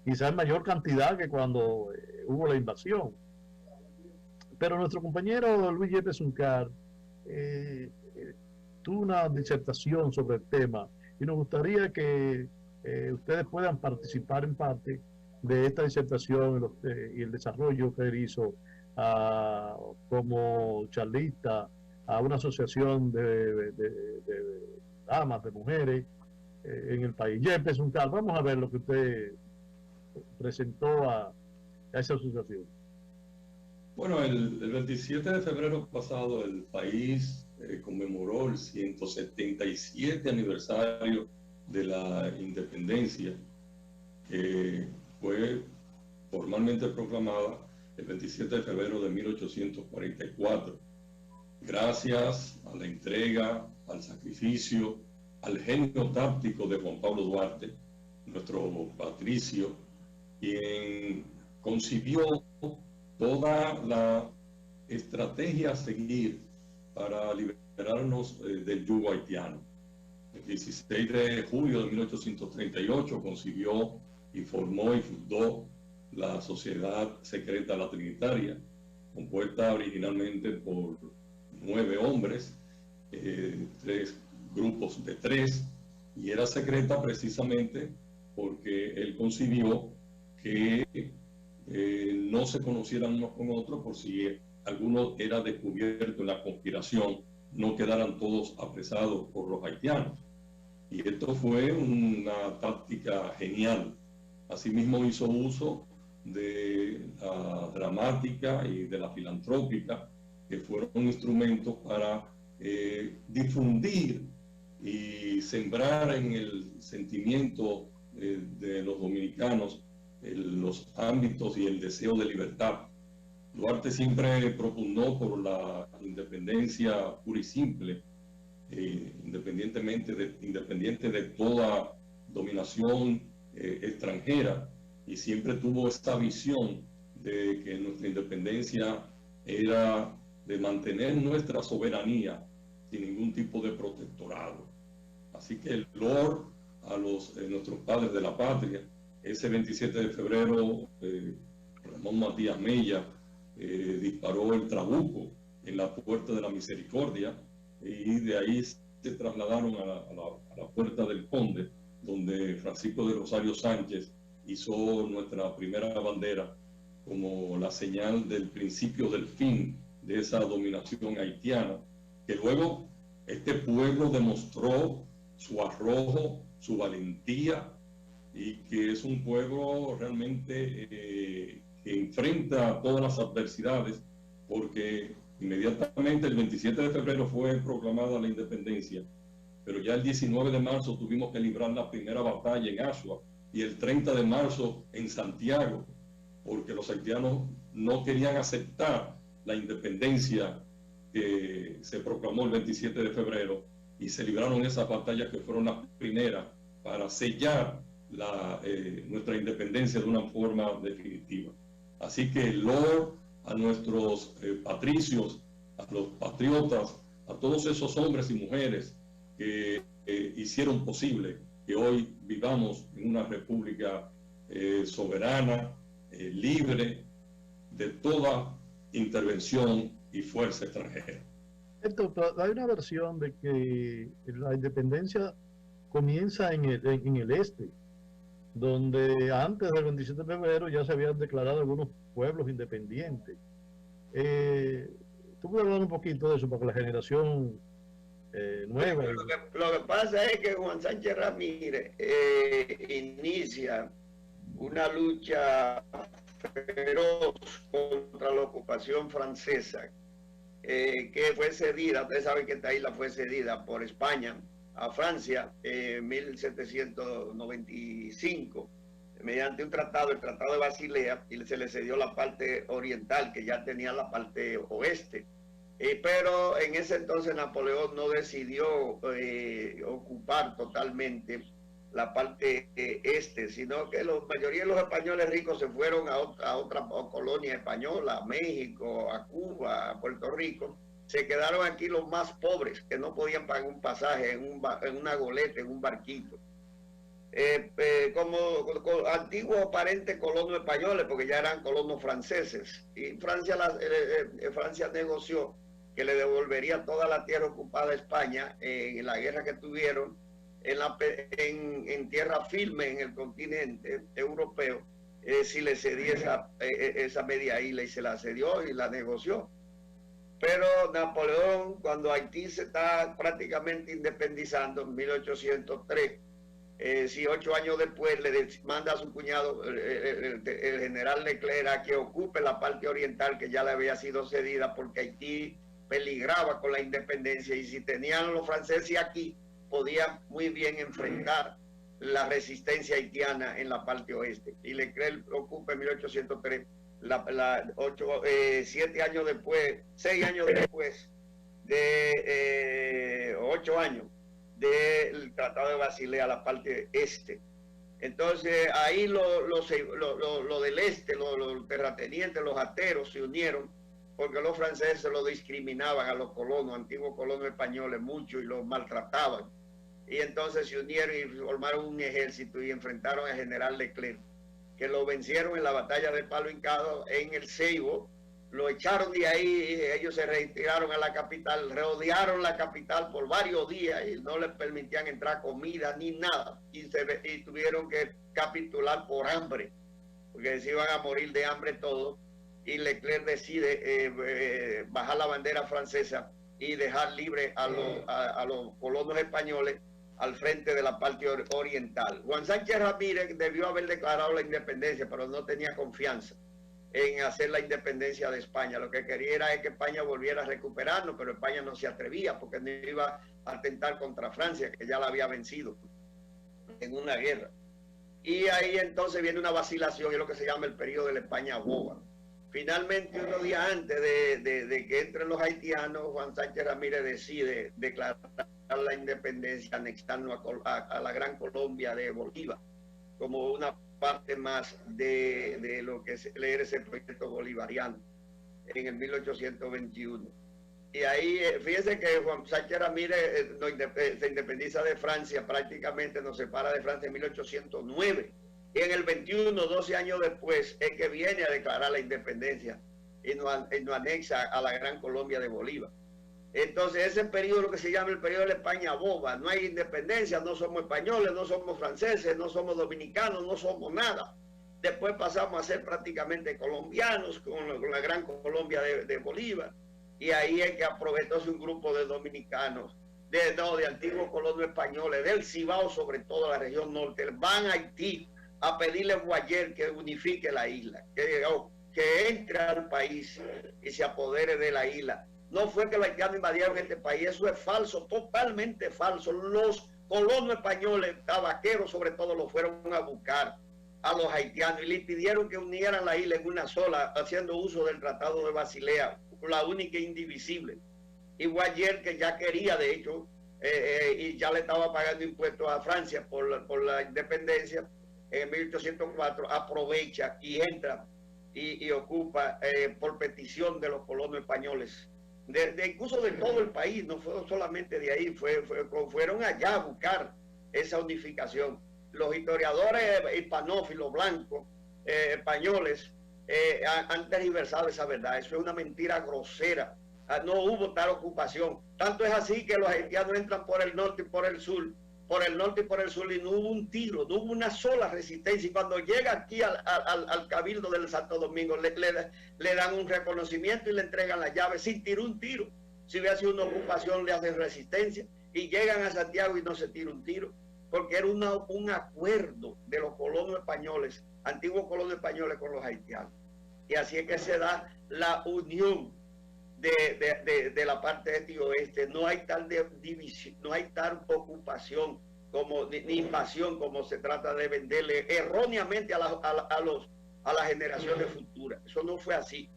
quizás en mayor cantidad que cuando hubo la invasión. Pero nuestro compañero Luis Yepes Uncar tuvo una disertación sobre el tema y nos gustaría que ustedes puedan participar en parte de esta disertación y el desarrollo que él hizo como charlista a una asociación de damas, de mujeres en el país. Yepes Uncar, vamos a ver lo que usted presentó a esa asociación. Bueno, el 27 de febrero pasado el país conmemoró el 177 aniversario de la independencia, que fue formalmente proclamada el 27 de febrero de 1844. Gracias a la entrega, al sacrificio, al genio táctico de Juan Pablo Duarte, nuestro patricio, quien concibió toda la estrategia a seguir para liberarnos del yugo haitiano. El 16 de julio de 1838 concibió y formó y fundó la Sociedad Secreta La Trinitaria, compuesta originalmente por 9 hombres, 3 grupos de 3, y era secreta precisamente porque él concibió que no se conocieran unos con otros por si alguno era descubierto en la conspiración, no quedaran todos apresados por los haitianos. Y esto fue una táctica genial. Asimismo hizo uso de la dramática y de la filantrópica, que fueron instrumentos para difundir y sembrar en el sentimiento de los dominicanos los ámbitos y el deseo de libertad. Duarte siempre propugnó por la independencia pura y simple, independiente de toda dominación extranjera, y siempre tuvo esta visión de que nuestra independencia era de mantener nuestra soberanía sin ningún tipo de protectorado. Así que el honor a nuestros padres de la patria, ese 27 de febrero, Ramón Matías Mella disparó el trabuco en la Puerta de la Misericordia, y de ahí se trasladaron a la Puerta del Conde, donde Francisco de Rosario Sánchez hizo nuestra primera bandera como la señal del principio del fin de esa dominación haitiana, que luego este pueblo demostró su arrojo, su valentía, y que es un pueblo realmente que enfrenta todas las adversidades, porque inmediatamente el 27 de febrero fue proclamada la independencia, pero ya el 19 de marzo tuvimos que librar la primera batalla en Asua, y el 30 de marzo en Santiago, porque los haitianos no querían aceptar la independencia que se proclamó el 27 de febrero, y se libraron esas batallas que fueron las primeras para sellar nuestra independencia de una forma definitiva. Así que el honor a nuestros patricios, a los patriotas, a todos esos hombres y mujeres que hicieron posible que hoy vivamos en una república soberana, libre de toda intervención y fuerza extranjera. Entonces, hay una versión de que la independencia comienza en el este, donde antes del 27 de febrero ya se habían declarado algunos pueblos independientes. ¿Tú puedes hablar un poquito de eso para que la generación nueva? Lo que pasa es que Juan Sánchez Ramírez inicia una lucha feroz contra la ocupación francesa, que fue cedida, ustedes saben que esta isla fue cedida por España a Francia en 1795, mediante un tratado, el Tratado de Basilea, y se le cedió la parte oriental, que ya tenía la parte oeste. Pero en ese entonces Napoleón no decidió ocupar totalmente la parte este, sino que la mayoría de los españoles ricos se fueron a otra colonia española, a México, a Cuba, a Puerto Rico. Se quedaron aquí los más pobres, que no podían pagar un pasaje en una goleta, en un barquito. como antiguos parientes colonos españoles, porque ya eran colonos franceses. Y Francia negoció que le devolvería toda la tierra ocupada a España en la guerra que tuvieron en tierra firme en el continente europeo, si le cedía esa media isla, y se la cedió y la negoció. Pero Napoleón, cuando Haití se está prácticamente independizando en 1803, 8 años después le manda a su cuñado, el general Leclerc, a que ocupe la parte oriental que ya le había sido cedida, porque Haití peligraba con la independencia, y si tenían los franceses aquí, podían muy bien enfrentar la resistencia haitiana en la parte oeste. Y Leclerc ocupa en 1803, 7 años después, 6 años después de 8 años del Tratado de Basilea, la parte este. Entonces ahí lo del este, los terratenientes, los ateros se unieron, porque los franceses lo discriminaban a los colonos, antiguos colonos españoles, mucho, y los maltrataban. Y entonces se unieron y formaron un ejército y enfrentaron al general Leclerc, que lo vencieron en la batalla de Palo Hincado en el Ceibo. Lo echaron de ahí, ellos se retiraron a la capital, rodearon la capital por varios días y no les permitían entrar comida ni nada, y tuvieron que capitular por hambre, porque se iban a morir de hambre todos. Y Leclerc decide bajar la bandera francesa y dejar libre a los colonos españoles al frente de la parte oriental. Juan Sánchez Ramírez debió haber declarado la independencia, pero no tenía confianza en hacer la independencia de España. Lo que quería era que España volviera a recuperarnos, pero España no se atrevía, porque no iba a atentar contra Francia, que ya la había vencido en una guerra. Y ahí entonces viene una vacilación, es lo que se llama el periodo de la España boba. Finalmente, unos días antes de que entren los haitianos, Juan Sánchez Ramírez decide declarar la independencia, anexarnos a la Gran Colombia de Bolívar, como una parte más de lo que es ese proyecto bolivariano en el 1821. Y ahí, fíjense que Juan Sánchez Ramírez se independiza de Francia, prácticamente nos separa de Francia en 1809. Y en el 21, 12 años después, es que viene a declarar la independencia y nos anexa a la Gran Colombia de Bolívar. Entonces, ese periodo, lo que se llama el periodo de la España boba, no hay independencia, no somos españoles, no somos franceses, no somos dominicanos, no somos nada. Después pasamos a ser prácticamente colombianos con la Gran Colombia de Bolívar. Y ahí es que aprovechó un grupo de dominicanos, de antiguos colonos españoles, del Cibao, sobre todo la región norte, van a Haití a pedirle a Guayer que unifique la isla, que entre al país y se apodere de la isla. No fue que los haitianos invadieron este país, eso es falso, totalmente falso. Los colonos españoles, tabaqueros sobre todo, lo fueron a buscar a los haitianos y les pidieron que unieran la isla en una sola, haciendo uso del Tratado de Basilea, la única e indivisible. Y Guayer, que ya quería, de hecho, y ya le estaba pagando impuestos a Francia por la independencia, en 1804 aprovecha y entra y ocupa por petición de los colonos españoles, incluso de todo el país, no fue solamente de ahí, fueron allá a buscar esa unificación. Los historiadores hispanófilos blancos españoles han tergiversado esa verdad. Eso es una mentira grosera. No hubo tal ocupación. Tanto es así que los haitianos entran por el norte y por el sur, y no hubo un tiro, no hubo una sola resistencia. Y cuando llega aquí al Cabildo del Santo Domingo, le dan un reconocimiento y le entregan la llave sin tirar un tiro. Si hubiera sido una ocupación, le hacen resistencia. Y llegan a Santiago y no se tira un tiro, porque era un acuerdo de los colonos españoles, antiguos colonos españoles, con los haitianos. Y así es que se da la unión de la parte este y oeste. No hay tal división, no hay tal ocupación ni invasión como se trata de venderle erróneamente a las generaciones futuras. Eso no fue así.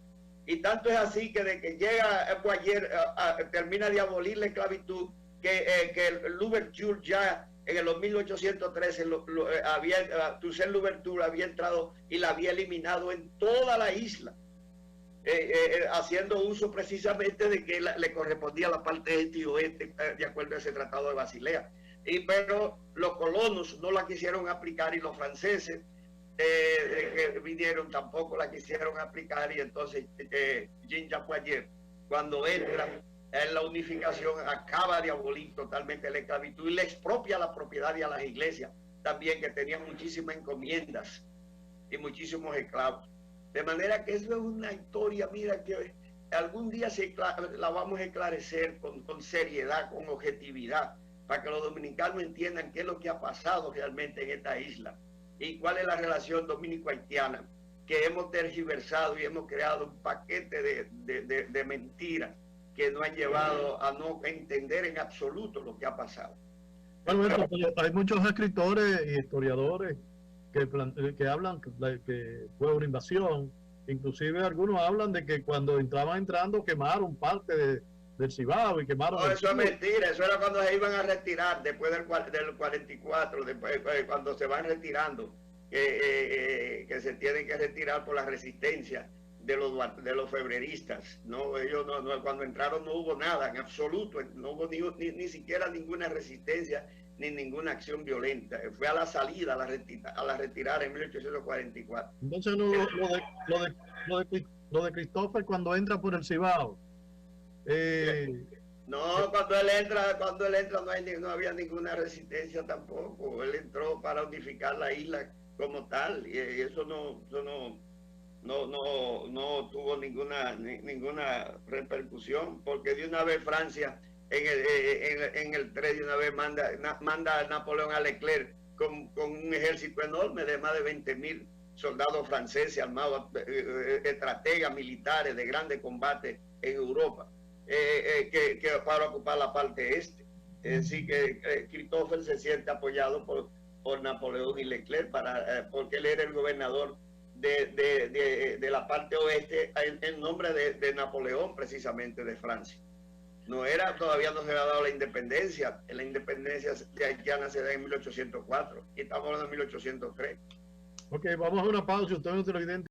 Y tanto es así que de que llega Guayer, termina de abolir la esclavitud, que Louverture ya en el 1813 Toussaint Louverture había entrado y la había eliminado en toda la isla, haciendo uso precisamente de que le correspondía la parte este y oeste, de acuerdo a ese Tratado de Basilea. pero los colonos no la quisieron aplicar y los franceses que vinieron tampoco la quisieron aplicar, y entonces Jean-Jacques Boyer, cuando entra en la unificación, acaba de abolir totalmente la esclavitud y le expropia la propiedad a las iglesias también, que tenían muchísimas encomiendas y muchísimos esclavos. De manera que eso es una historia, mira, que algún día la vamos a esclarecer con seriedad, con objetividad, para que los dominicanos entiendan qué es lo que ha pasado realmente en esta isla y cuál es la relación dominico-haitiana, que hemos tergiversado y hemos creado un paquete de mentiras que nos han llevado a no entender en absoluto lo que ha pasado. Bueno, hay muchos escritores y historiadores que hablan que fue una invasión. Inclusive algunos hablan de que cuando estaban entrando quemaron parte del Cibao y quemaron... No, eso es mentira, eso era cuando se iban a retirar, después del 44, después, cuando se van retirando, que se tienen que retirar por la resistencia de los febreristas. No, ellos no, cuando entraron no hubo nada, en absoluto, no hubo ni siquiera ninguna resistencia, ni ninguna acción violenta. Fue a la salida, a la retirada en 1844. Entonces lo de Christopher cuando entra por el Cibao. No, cuando él entra no había ninguna resistencia tampoco. Él entró para unificar la isla como tal, y eso no tuvo ninguna repercusión, porque de una vez Francia en el 3 de una vez manda a Napoleón a Leclerc con un ejército enorme de más de 20.000 soldados franceses armados, estrategas militares de grande combate en Europa, que para ocupar la parte este. Es decir, que Christopher se siente apoyado por Napoleón y Leclerc, porque él era el gobernador de la parte oeste en nombre de Napoleón, precisamente, de Francia. Todavía no se había dado la independencia de haitiana se da en 1804 y estamos hablando de 1803. Ok, vamos a una pausa. Usted no se lo